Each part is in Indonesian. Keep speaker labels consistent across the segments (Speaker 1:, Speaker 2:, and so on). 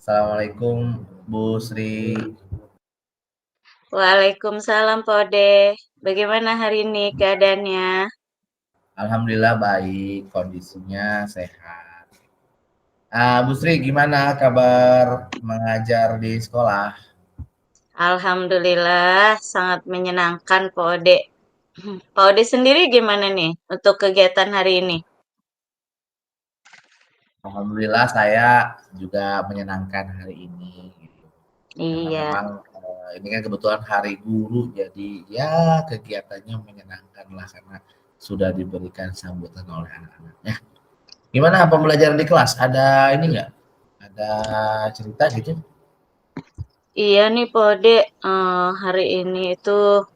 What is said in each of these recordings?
Speaker 1: Assalamualaikum Bu Sri.
Speaker 2: Waalaikumsalam Pak Ode. Bagaimana hari ini keadaannya?
Speaker 1: Alhamdulillah baik, kondisinya sehat. Bu Sri, gimana kabar mengajar di sekolah?
Speaker 2: Alhamdulillah sangat menyenangkan Pak Ode. Pak Ode sendiri gimana nih untuk kegiatan hari ini?
Speaker 1: Alhamdulillah saya juga menyenangkan hari ini. Karena
Speaker 2: Iya,
Speaker 1: memang ini kan kebetulan hari guru, jadi ya kegiatannya menyenangkan lah karena sudah diberikan sambutan oleh anak-anaknya. Gimana pembelajaran di kelas? Ada ini nggak? Ada cerita gitu?
Speaker 2: iya nih Pak Ode. Hari ini itu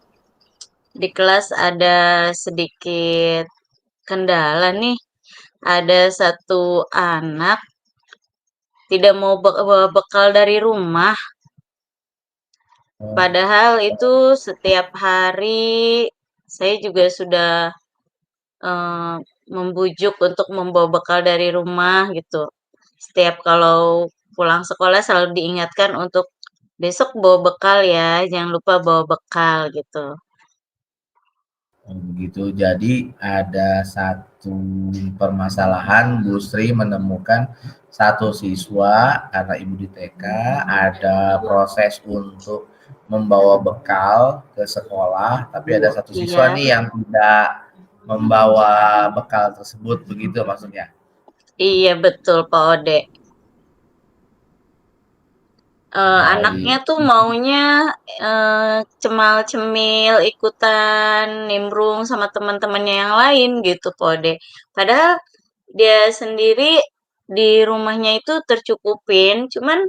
Speaker 2: di kelas ada sedikit kendala nih. Ada satu anak tidak mau bawa bekal dari rumah.
Speaker 1: Oh,
Speaker 2: Padahal itu setiap hari saya juga sudah eee, membujuk untuk membawa bekal dari rumah gitu. Setiap kalau pulang sekolah selalu diingatkan untuk, "Besok bawa bekal ya, jangan lupa bawa bekal," gitu.
Speaker 1: begitu. Jadi ada satu permasalahan, Bu Sri menemukan satu siswa karena ibu di TK ada proses untuk membawa bekal ke sekolah, tapi ada satu siswa
Speaker 2: Iya,
Speaker 1: nih yang tidak membawa bekal tersebut, begitu maksudnya.
Speaker 2: iya betul Pak Ode. Anaknya
Speaker 1: Baik.
Speaker 2: tuh maunya, cemal-cemil, ikutan nimbrung sama teman-temannya yang lain gitu Pak Ode. Padahal dia sendiri di rumahnya itu tercukupin, cuman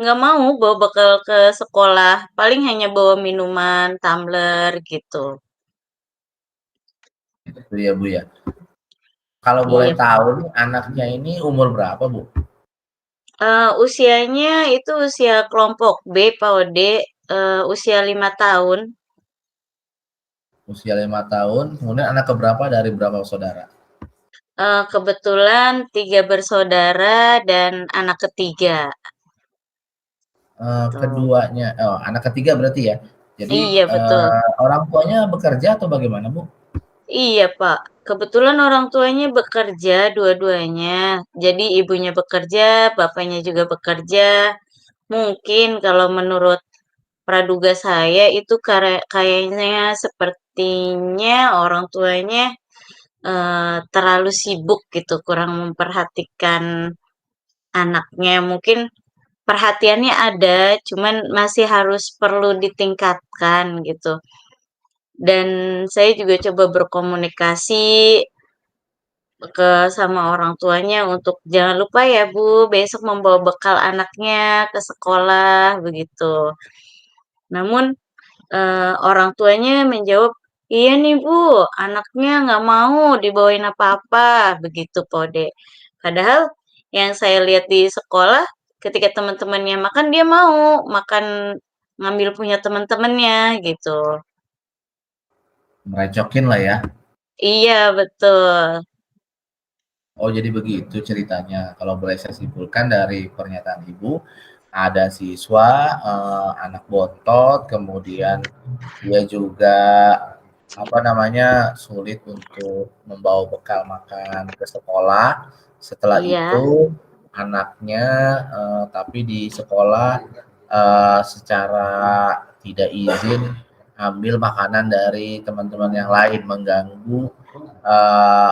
Speaker 2: nggak mau bawa bekal ke sekolah, paling hanya bawa minuman, tumbler, gitu.
Speaker 1: Itu ya Bu ya. Kalau boleh
Speaker 2: Iya.
Speaker 1: tahu nih anaknya ini umur berapa Bu?
Speaker 2: Usianya itu usia kelompok B, Pak Ode, usia 5 tahun.
Speaker 1: Usia 5 tahun. Kemudian anak keberapa dari berapa saudara?
Speaker 2: Kebetulan 3 bersaudara dan anak ketiga, tuh.
Speaker 1: Keduanya, oh, anak ketiga berarti ya. Jadi
Speaker 2: Iya, betul.
Speaker 1: orang tuanya bekerja atau bagaimana Bu?
Speaker 2: Iya, Pak. Kebetulan orang tuanya bekerja dua-duanya. Jadi ibunya bekerja, bapaknya juga bekerja. Mungkin kalau menurut praduga saya itu kayaknya sepertinya orang tuanya, terlalu sibuk gitu, kurang memperhatikan anaknya. Mungkin perhatiannya ada, cuman masih harus perlu ditingkatkan gitu. Dan saya juga coba berkomunikasi sama orang tuanya untuk jangan lupa ya Bu, besok membawa bekal anaknya ke sekolah begitu. Namun orang tuanya menjawab, "Iya nih Bu, anaknya nggak mau dibawain apa-apa," begitu Pode. Padahal yang saya lihat di sekolah, ketika teman-temannya makan, dia mau makan ngambil punya teman-temannya gitu.
Speaker 1: Merecokin lah ya.
Speaker 2: Iya betul,
Speaker 1: Oh jadi begitu ceritanya. Kalau boleh saya simpulkan dari pernyataan Ibu, ada siswa anak bontot, kemudian dia juga apa namanya sulit untuk membawa bekal makan ke sekolah. Setelah
Speaker 2: iya,
Speaker 1: itu anaknya tapi di sekolah secara tidak izin ambil makanan dari teman-teman yang lain mengganggu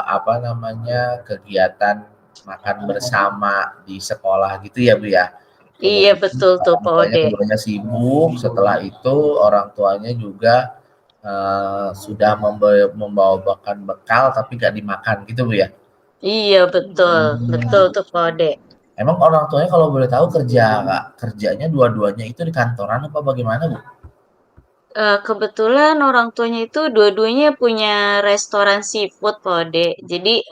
Speaker 1: apa namanya kegiatan makan bersama di sekolah gitu ya Bu ya.
Speaker 2: iya
Speaker 1: Kemudian
Speaker 2: betul tuh
Speaker 1: orang
Speaker 2: Pak
Speaker 1: tuanya
Speaker 2: Ode.
Speaker 1: keduanya sibuk, setelah itu orang tuanya juga sudah membawa bekal tapi nggak dimakan gitu Bu ya.
Speaker 2: Iya betul, betul
Speaker 1: Hmm.
Speaker 2: tuh Pak Ode.
Speaker 1: Emang orang tuanya kalau boleh tahu kerja nggak? Kerjanya dua-duanya itu di kantoran apa bagaimana Bu?
Speaker 2: Kebetulan orang tuanya itu dua-duanya punya restoran seafood Pak Ode. Jadi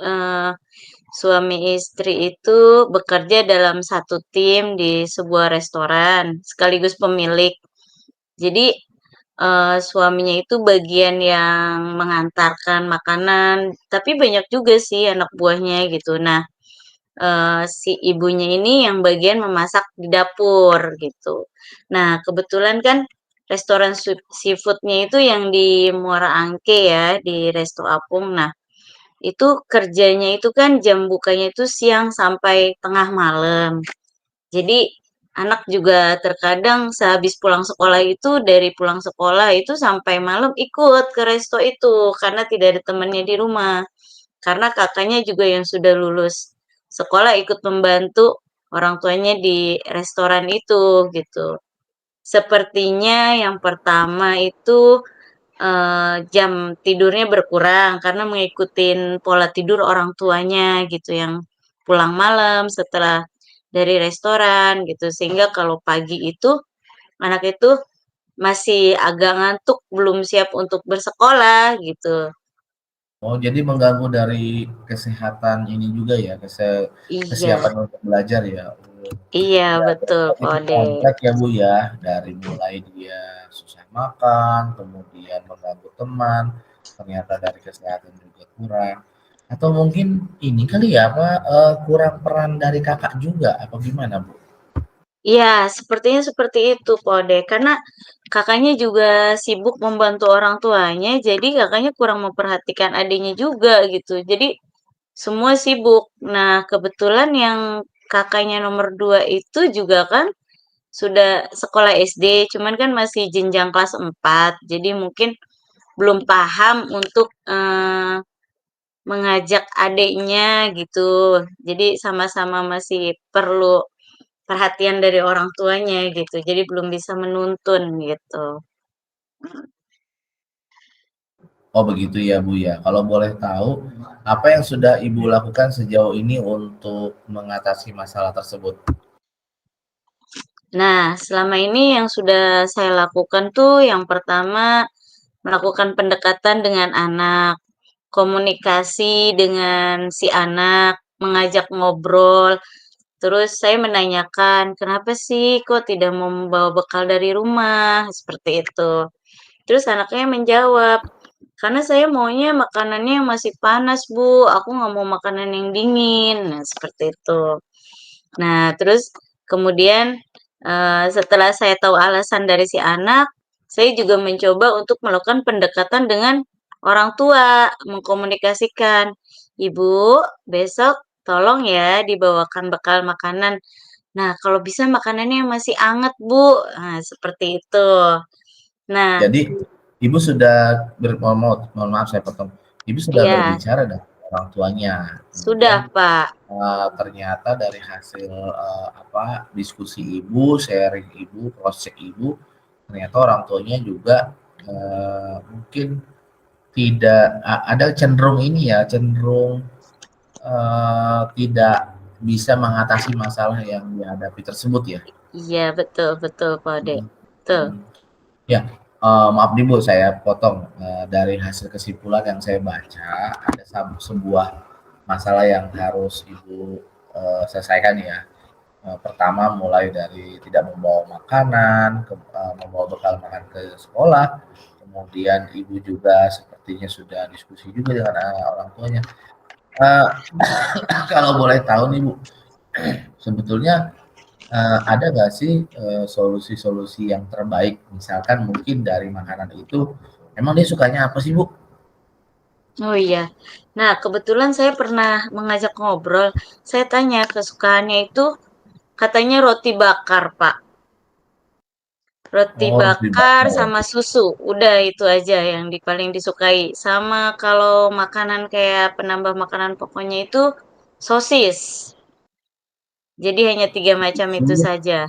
Speaker 2: suami istri itu bekerja dalam satu tim di sebuah restoran, sekaligus pemilik. Jadi, suaminya itu bagian yang mengantarkan makanan, tapi banyak juga sih anak buahnya gitu. Nah, si ibunya ini yang bagian memasak di dapur gitu. Nah, kebetulan kan restoran seafood-nya itu yang di Muara Angke ya, di Resto Apung. Nah, itu kerjanya itu kan jam bukanya itu siang sampai tengah malam. Jadi anak juga terkadang sehabis pulang sekolah itu dari pulang sekolah itu sampai malam ikut ke resto itu karena tidak ada temannya di rumah. Karena kakaknya juga yang sudah lulus sekolah ikut membantu orang tuanya di restoran itu gitu. Sepertinya yang pertama itu jam tidurnya berkurang karena ngikutin pola tidur orang tuanya gitu yang pulang malam setelah dari restoran gitu. Sehingga kalau pagi itu anak itu masih agak ngantuk, belum siap untuk bersekolah gitu.
Speaker 1: Oh, jadi mengganggu dari kesehatan ini juga ya,
Speaker 2: Iya,
Speaker 1: kesiapan untuk belajar ya? Oh.
Speaker 2: iya
Speaker 1: Ya,
Speaker 2: betul,
Speaker 1: berarti
Speaker 2: Pak
Speaker 1: itu
Speaker 2: Ode.
Speaker 1: kompleks ya, Bu, ya, dari mulai dia susah makan, kemudian mengganggu teman, ternyata dari kesehatan juga kurang, atau mungkin ini kali ya, apa, kurang peran dari Kakak juga, apa gimana, Bu?
Speaker 2: Iya, sepertinya seperti itu, Pode. Karena kakaknya juga sibuk membantu orang tuanya, jadi kakaknya kurang memperhatikan adiknya juga gitu. Jadi semua sibuk. Nah, kebetulan yang kakaknya nomor 2 itu juga kan sudah sekolah SD, cuman kan masih jenjang kelas 4. Jadi mungkin belum paham untuk mengajak adiknya gitu. Jadi sama-sama masih perlu perhatian dari orang tuanya gitu, jadi belum bisa menuntun gitu.
Speaker 1: Oh, begitu ya, Bu, ya. Kalau boleh tahu, apa yang sudah Ibu lakukan sejauh ini untuk mengatasi masalah tersebut?
Speaker 2: Nah, selama ini yang sudah saya lakukan tuh yang pertama melakukan pendekatan dengan anak, komunikasi dengan si anak, mengajak ngobrol, terus saya menanyakan, "Kenapa sih kok tidak mau membawa bekal dari rumah?" Seperti itu. Terus anaknya menjawab, "Karena saya maunya makanannya yang masih panas, Bu. Aku nggak mau makanan yang dingin." Nah, seperti itu. Nah, terus kemudian, setelah saya tahu alasan dari si anak, saya juga mencoba untuk melakukan pendekatan dengan orang tua, mengkomunikasikan, "Ibu, besok tolong ya dibawakan bekal makanan. Nah, kalau bisa makanannya yang masih anget, Bu." Nah, seperti itu. Nah,
Speaker 1: Jadi Ibu sudah mohon maaf saya potong. Ibu sudah
Speaker 2: iya,
Speaker 1: berbicara dengan orang tuanya, kemudian,
Speaker 2: sudah, Pak.
Speaker 1: ternyata dari hasil, apa, diskusi Ibu, sharing Ibu, cross check Ibu, ternyata orang tuanya juga, mungkin tidak ada cenderung ini ya, cenderung, tidak bisa mengatasi masalah yang dihadapi tersebut ya?
Speaker 2: Iya, betul betul, Pak Ode.
Speaker 1: Mhm,
Speaker 2: Betul.
Speaker 1: mhm. Ya, maaf nih Bu, saya potong. Dari hasil kesimpulan yang saya baca, ada sebuah masalah yang harus Ibu selesaikan ya. Pertama mulai dari tidak membawa makanan, membawa bekal makan ke sekolah, kemudian Ibu juga sepertinya sudah diskusi juga dengan orang tuanya. Eh, kalau boleh tahu nih Bu, sebetulnya ada nggak sih, solusi-solusi yang terbaik? Misalkan mungkin dari makanan itu, emang dia sukanya apa sih, Bu?
Speaker 2: Oh iya. Nah, kebetulan saya pernah mengajak ngobrol. Saya tanya kesukaannya itu katanya roti bakar, Pak. Roti
Speaker 1: Oh, harus
Speaker 2: bakar
Speaker 1: dibakar ya?
Speaker 2: sama susu. Udah itu aja yang paling disukai. Sama kalau makanan kayak penambah makanan pokoknya itu sosis. Jadi hanya 3 macam itu
Speaker 1: Susu,
Speaker 2: saja.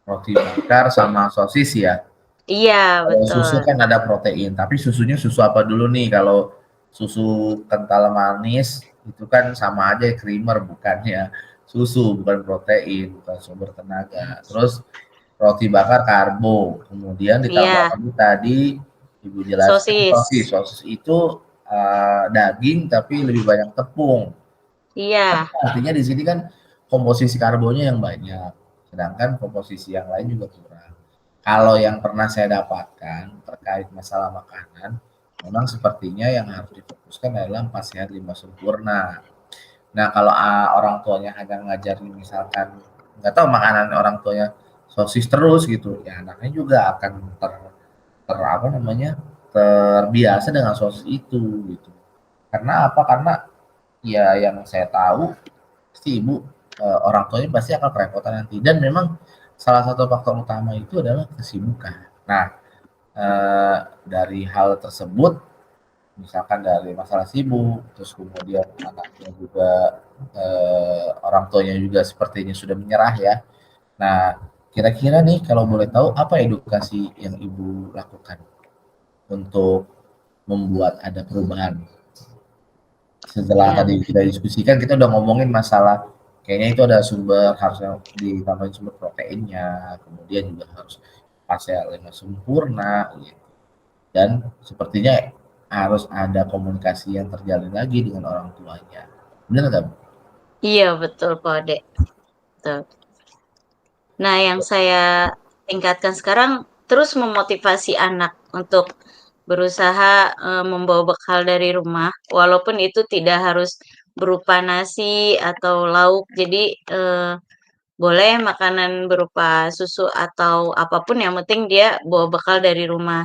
Speaker 1: roti bakar, sama sosis ya?
Speaker 2: Iya,
Speaker 1: Kalau
Speaker 2: betul.
Speaker 1: susu kan ada protein, tapi susunya susu apa dulu nih? Kalau susu kental manis, itu kan sama aja creamer, bukannya susu, bukan protein, bukan sumber tenaga. Terus roti bakar karbo, kemudian ditambah
Speaker 2: Iya,
Speaker 1: lagi tadi Ibu jelaskan sosis.
Speaker 2: sosis.
Speaker 1: Sosis itu, daging tapi lebih banyak tepung.
Speaker 2: Iya.
Speaker 1: Artinya di sini kan komposisi karbonya yang banyak, sedangkan komposisi yang lain juga kurang. Kalau yang pernah saya dapatkan terkait masalah makanan, memang sepertinya yang harus difokuskan adalah 4 sehat 5 sempurna. Nah, kalau orang tuanya hanya ngajarin misalkan nggak tahu makanan orang tuanya sosis terus gitu, ya anaknya juga akan apa namanya, terbiasa dengan sosis itu gitu. Karena apa? Karena ya yang saya tahu pasti ibu, orang tuanya pasti akan kerepotan nanti dan memang salah satu faktor utama itu adalah kesibukan. Nah, dari hal tersebut misalkan dari masalah sibuk, terus kemudian anaknya juga, orang tuanya juga sepertinya sudah menyerah ya. Nah, kira-kira nih kalau boleh tahu apa edukasi yang Ibu lakukan untuk membuat ada perubahan? Setelah
Speaker 2: Ya,
Speaker 1: tadi kita diskusikan, kita udah ngomongin masalah kayaknya itu ada sumber harusnya ditambahin sumber proteinnya, kemudian juga harus pasnya 5 sempurna gitu. Dan sepertinya harus ada komunikasi yang terjalin lagi dengan orang tuanya. Benar nggak?
Speaker 2: iya betul Pak Ode, betul. Nah, yang saya tingkatkan sekarang terus memotivasi anak untuk berusaha, membawa bekal dari rumah, walaupun itu tidak harus berupa nasi atau lauk. Jadi, boleh makanan berupa susu atau apapun yang penting dia bawa bekal dari rumah.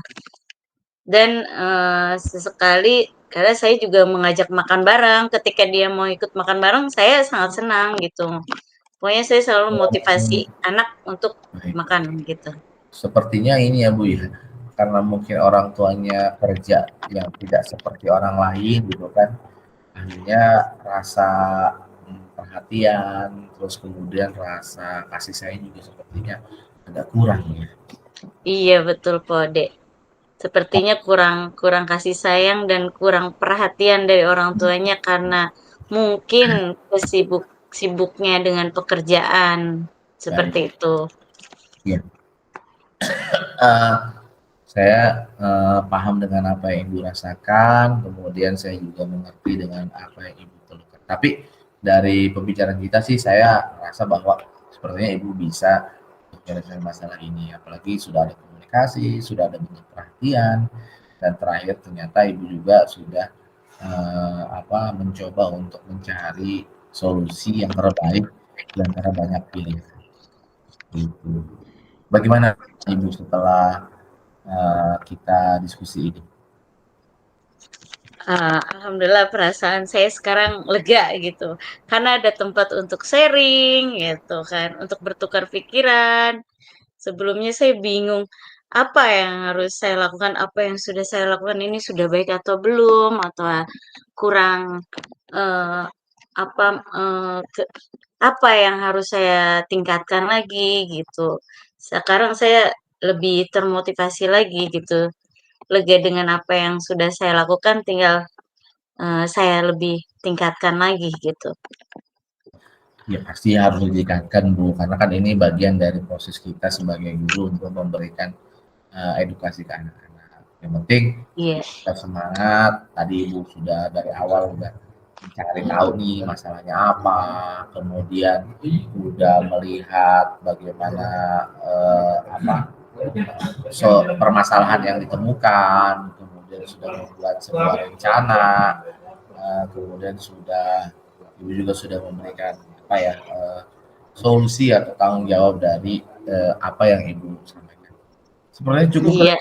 Speaker 2: Dan, sesekali kadang saya juga mengajak makan bareng, ketika dia mau ikut makan bareng, saya sangat senang gitu. Pokoknya saya selalu motivasi
Speaker 1: Oh,
Speaker 2: anak untuk
Speaker 1: baik.
Speaker 2: makan gitu.
Speaker 1: Sepertinya ini ya Bu ya, karena mungkin orang tuanya kerja yang tidak seperti orang lain gitu kan, akhirnya rasa perhatian, terus kemudian rasa kasih sayang juga sepertinya agak kurang ya.
Speaker 2: Iya betul Kode. Sepertinya kurang kurang kasih sayang dan kurang perhatian dari orang tuanya karena mungkin sibuknya dengan pekerjaan,
Speaker 1: Baik,
Speaker 2: seperti itu.
Speaker 1: ya. Uh, saya paham dengan apa yang Ibu rasakan, kemudian saya juga mengerti dengan apa yang Ibu keluhkan. Tapi dari pembicaraan kita sih saya rasa bahwa sepertinya Ibu bisa menyelesaikan masalah ini. Apalagi sudah ada komunikasi, sudah ada bentuk perhatian, dan terakhir ternyata Ibu juga sudah mencoba untuk mencari solusi yang terbaik di antara banyak pilihan. Gitu. Bagaimana Ibu setelah kita diskusi ini?
Speaker 2: Alhamdulillah perasaan saya sekarang lega gitu, karena ada tempat untuk sharing gitu kan, untuk bertukar pikiran. Sebelumnya saya bingung, apa yang harus saya lakukan, apa yang sudah saya lakukan ini sudah baik atau belum, atau kurang, eee, apa, eee, ke apa yang harus saya tingkatkan lagi gitu. Sekarang saya lebih termotivasi lagi gitu, lega dengan apa yang sudah saya lakukan tinggal, saya lebih tingkatkan lagi gitu.
Speaker 1: Ya pasti harus ditingkatkan Bu, karena kan ini bagian dari proses kita sebagai guru untuk memberikan edukasi ke anak-anak. Yang penting
Speaker 2: Iya,
Speaker 1: kita semangat. Tadi Ibu sudah dari awal udah mencari tahu nih masalahnya apa, kemudian udah melihat bagaimana permasalahan yang ditemukan, kemudian sudah membuat sebuah rencana, kemudian sudah Ibu juga sudah memberikan apa ya solusi atau tanggung jawab dari apa yang Ibu sampaikan. Sebenarnya cukup kan?
Speaker 2: iya,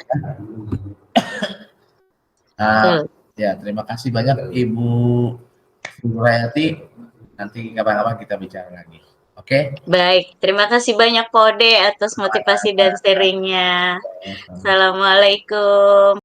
Speaker 1: Nah,
Speaker 2: betul.
Speaker 1: ya terima kasih banyak Ibu Surayati. Nanti kapan-kapan kita bicara lagi. Oke?
Speaker 2: Baik, terima kasih banyak Kode atas motivasi dan sharing-nya.
Speaker 1: Okay?
Speaker 2: Assalamualaikum.